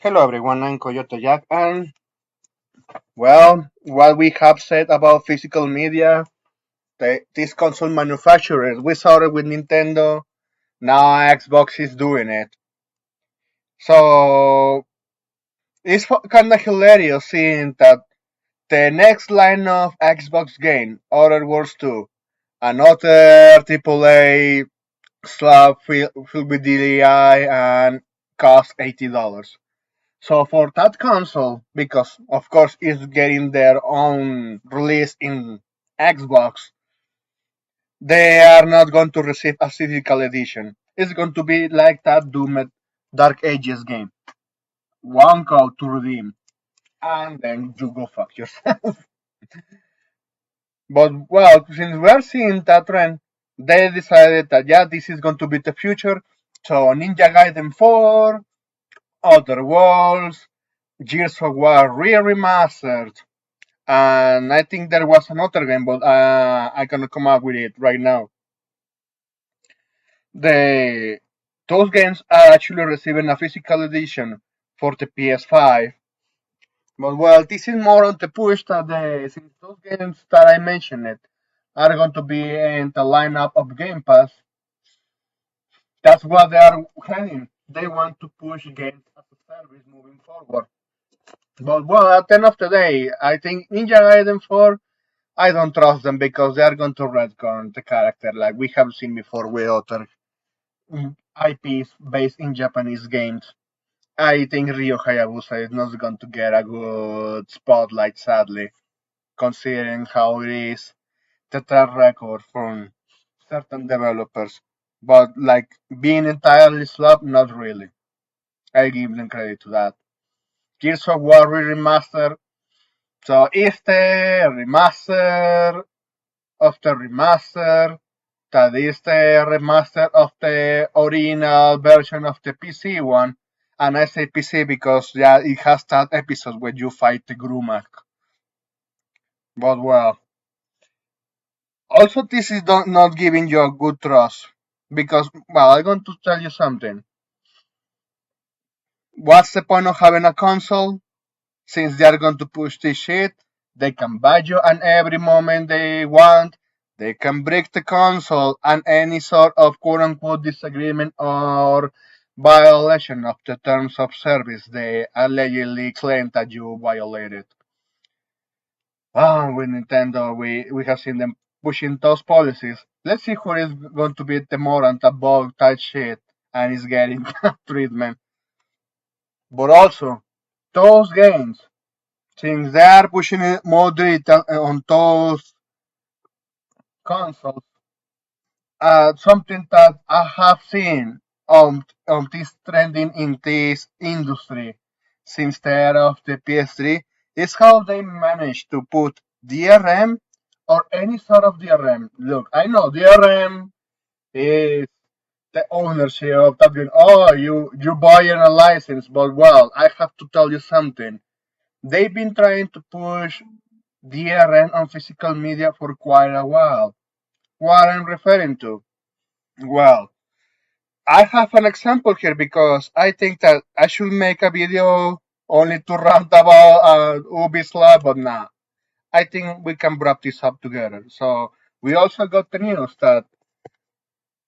Hello everyone, I'm Coyote Jack, and well, what we have said about physical media, these console manufacturers, we started with Nintendo, now Xbox is doing it. So it's kind of hilarious seeing that the next line of Xbox game, Outer Worlds 2, another AAA slab filled with DDI and cost $80. So for that console, because of course it's getting their own release in Xbox, they are not going to receive a physical edition. It's going to be like that Doomed Dark Ages game. One code to redeem, and then you go fuck yourself. But well, since we're seeing that trend, they decided that yeah, this is going to be the future. So Ninja Gaiden 4, Other Worlds, Gears of War re-remastered, and I think there was another game, but I cannot come up with it right now. The those games are actually receiving a physical edition for the PS5. But well, this is more on the push that since those games that I mentioned it are going to be in the lineup of Game Pass, that's what they are heading. They want to push games as a service moving forward. But well, at the end of the day, I think Ninja Gaiden 4 I don't trust them because they are going to retcon the character like we have seen before with other IPs based in Japanese games. I think Ryo Hayabusa is not going to get a good spotlight, sadly, considering how it is the track record from certain developers. But like being entirely slapped, not really. I give them credit to that. Gears of War remaster. So is the remaster of the remaster that is the remaster of the original version of the PC one. And I say PC because yeah, it has that episode where you fight the Grumak. But well, also this is not giving you a good trust because well, I'm going to tell you something. What's the point of having a console? Since they are going to push this shit, they can buy you and every moment they want. They can break the console and any sort of quote unquote disagreement or violation of the terms of service they allegedly claim that you violated. With Nintendo, we have seen them pushing those policies. Let's see who is going to be the morant above that shit and is getting that treatment. But also, those games since they are pushing it more data on those consoles, something that I have seen on this trending in this industry since the era of the PS3 is how they manage to put DRM or any sort of DRM. Look, I know DRM is the ownership of that game. Oh, you buying a license, but well, I have to tell you something. They've been trying to push DRM on physical media for quite a while. What I'm referring to? Well, I have an example here because I think that I should make a video only to rant about Ubisoft, but nah. I think we can wrap this up together. So we also got the news that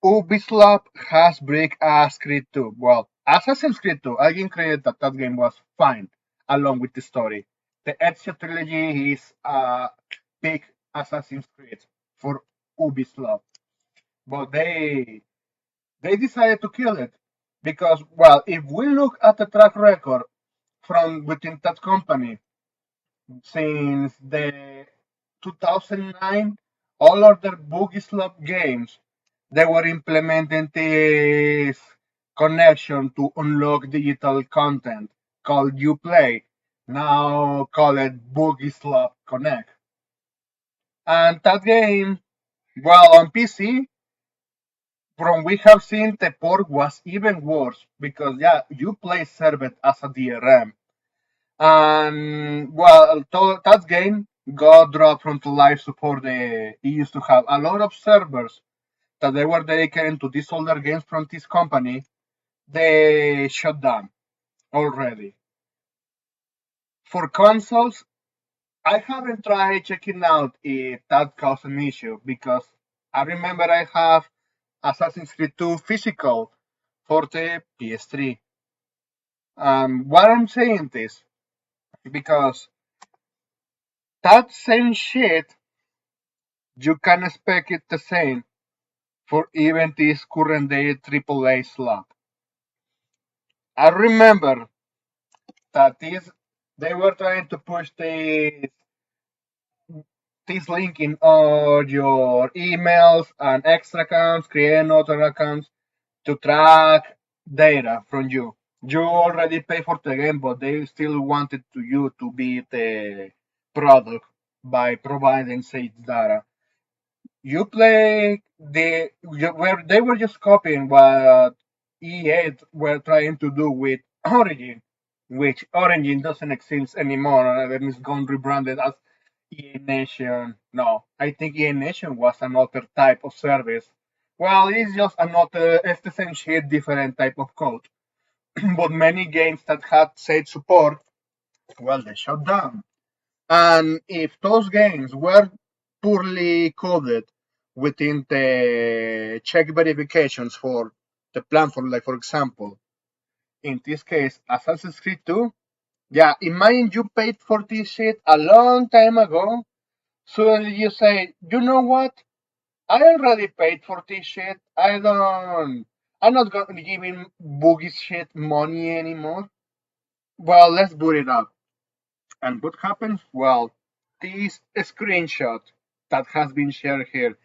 Ubisoft has break Assassin's Creed 2. Well, Assassin's Creed 2, I can credit that that game was fine, along with the story. The Ezio trilogy is a big Assassin's Creed for Ubisoft, but they decided to kill it because, well, if we look at the track record from within that company since the 2009, all of their bugislop games they were implementing this connection to unlock digital content called Uplay, now call it bugislop connect. And that game, well, on PC, from we have seen, the port was even worse because yeah, Uplay served as a DRM. And well, that game got dropped from the live support. It used to have a lot of servers that they were dedicated to these older games from this company. They shut down already. For consoles, I haven't tried checking out if that caused an issue because I remember I have Assassin's Creed 2 physical for the PS3. What I'm saying is because that same shit, you can expect it the same for even this current day AAA slot. I remember that they were trying to push this link in all your emails and extra accounts, create other accounts to track data from you. You already pay for the game, but they still wanted you to be the product by providing said data. You play where they were just copying what EA were trying to do with Origin, which Origin doesn't exist anymore and it's gone rebranded as EA Nation. No, I think EA Nation was another type of service. Well, it's just another, it's the same shit, different type of code. But many games that had said support, well, they shut down. And if those games were poorly coded within the check verifications for the platform, like for example, in this case, Assassin's Creed 2, yeah, imagine you paid for this shit a long time ago. Suddenly you say, you know what? I already paid for this shit. I'm not gonna giving boogies shit money anymore. Well, let's boot it up. And what happens? Well, this screenshot that has been shared here.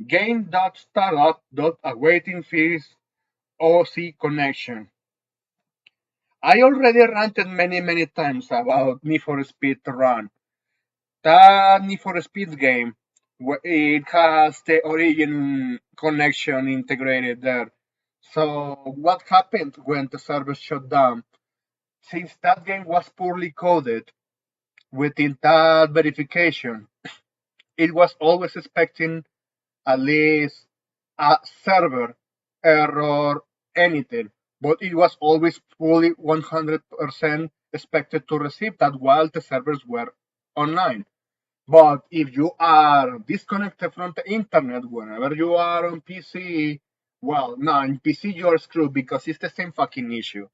Game.startup.awaiting fees OC connection. I already ranted many times about Need for Speed Run. That Need for Speed game, it has the origin connection integrated there. So what happened when the server shut down? Since that game was poorly coded within that verification, it was always expecting at least a server error, anything, but it was always fully 100% expected to receive that while the servers were online. But if you are disconnected from the internet whenever you are on PC, well, no, in PC you're screwed because it's the same fucking issue.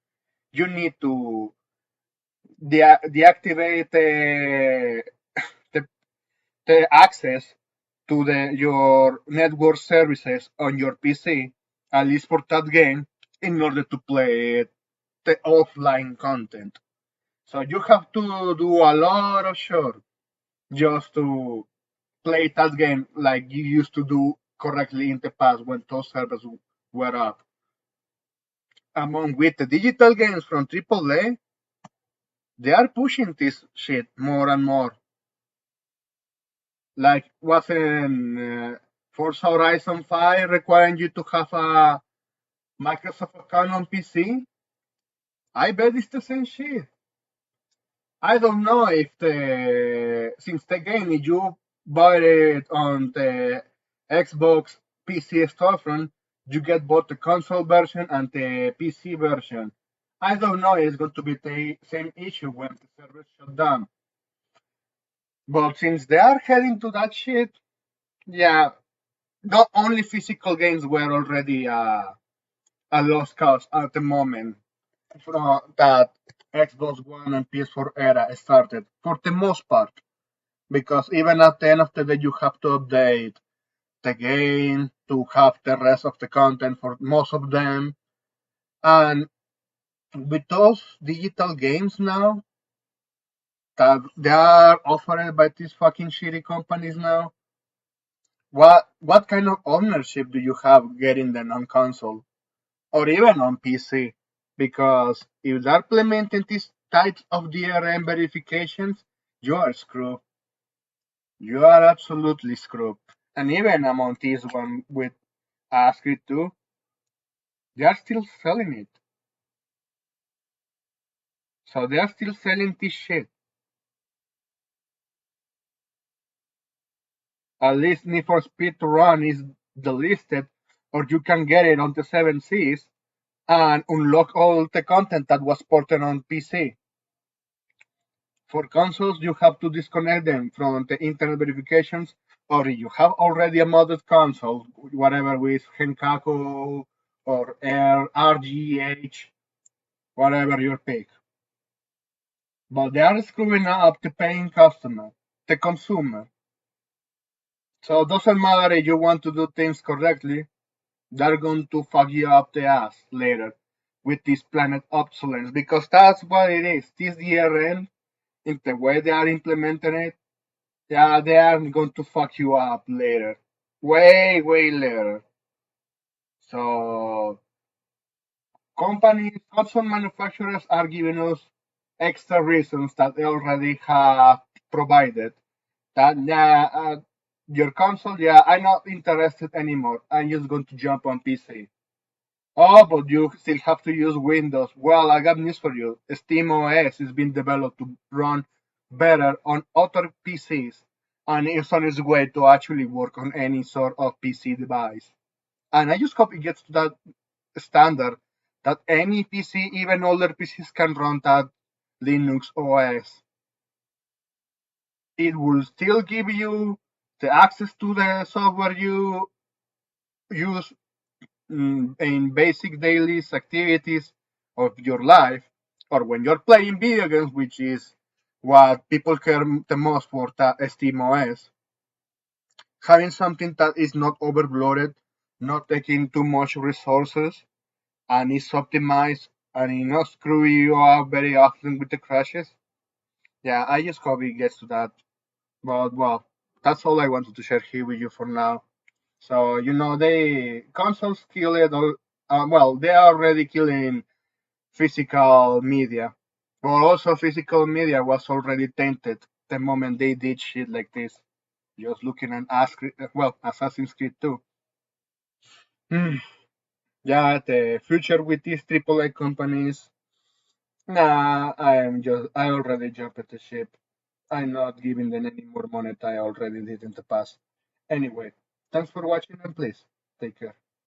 You need to deactivate the, the access to your network services on your PC, at least for that game, in order to play the offline content. So you have to do a lot of short just to play that game like you used to do correctly in the past when those servers were up. Among with the digital games from AAA, they are pushing this shit more and more. Like wasn't Forza Horizon 5 requiring you to have a Microsoft account on PC? I bet it's the same shit. I don't know if since the game if you buy it on the Xbox PC storefront, you get both the console version and the PC version. I don't know if it's going to be the same issue when the server shut down. But since they are heading to that shit, yeah, not only physical games were already a lost cause at the moment from that Xbox One and PS4 era started, for the most part. Because even at the end of the day, you have to update the game to have the rest of the content for most of them. And with those digital games now that they are offered by these fucking shitty companies now, what kind of ownership do you have getting them on console or even on PC? Because if they're implementing these types of DRM verifications, you are screwed. You are absolutely screwed. And even among this one with Creed 2, they are still selling it. So they are still selling this shit. At least Need for Speed to Run is delisted, or you can get it on the 7 Seas and unlock all the content that was ported on PC. For consoles, you have to disconnect them from the internet verifications, or if you have already a modded console, whatever with Henkaku or RGH, whatever your pick. But they are screwing up the paying customer, the consumer. So it doesn't matter if you want to do things correctly, they're going to fuck you up the ass later with this planet obsolescence because that's what it is. This DRM, in the way they are implementing it, yeah, they are going to fuck you up later. Way, way later. So companies, console manufacturers are giving us extra reasons that they already have provided. That yeah, your console, yeah, I'm not interested anymore. I'm just going to jump on PC. Oh, but you still have to use Windows. Well, I got news for you. Steam OS is being developed to run better on other PCs, and it's on its way to actually work on any sort of PC device. And I just hope it gets to that standard that any PC, even older PCs, can run that Linux OS. It will still give you the access to the software you use in basic daily activities of your life, or when you're playing video games, which is what people care the most for the SteamOS, having something that is not overloaded, not taking too much resources, and is optimized and is not screw you up very often with the crashes. Yeah, I just hope it gets to that. But well, that's all I wanted to share here with you for now. So they consoles kill it. Well, they are already killing physical media, but also physical media was already tainted the moment they did shit like this. Just looking at Assassin's Creed 2. Hmm. Yeah, the future with these AAA companies. Nah, I already jumped the ship. I'm not giving them any more money I already did in the past. Anyway, thanks for watching and please take care.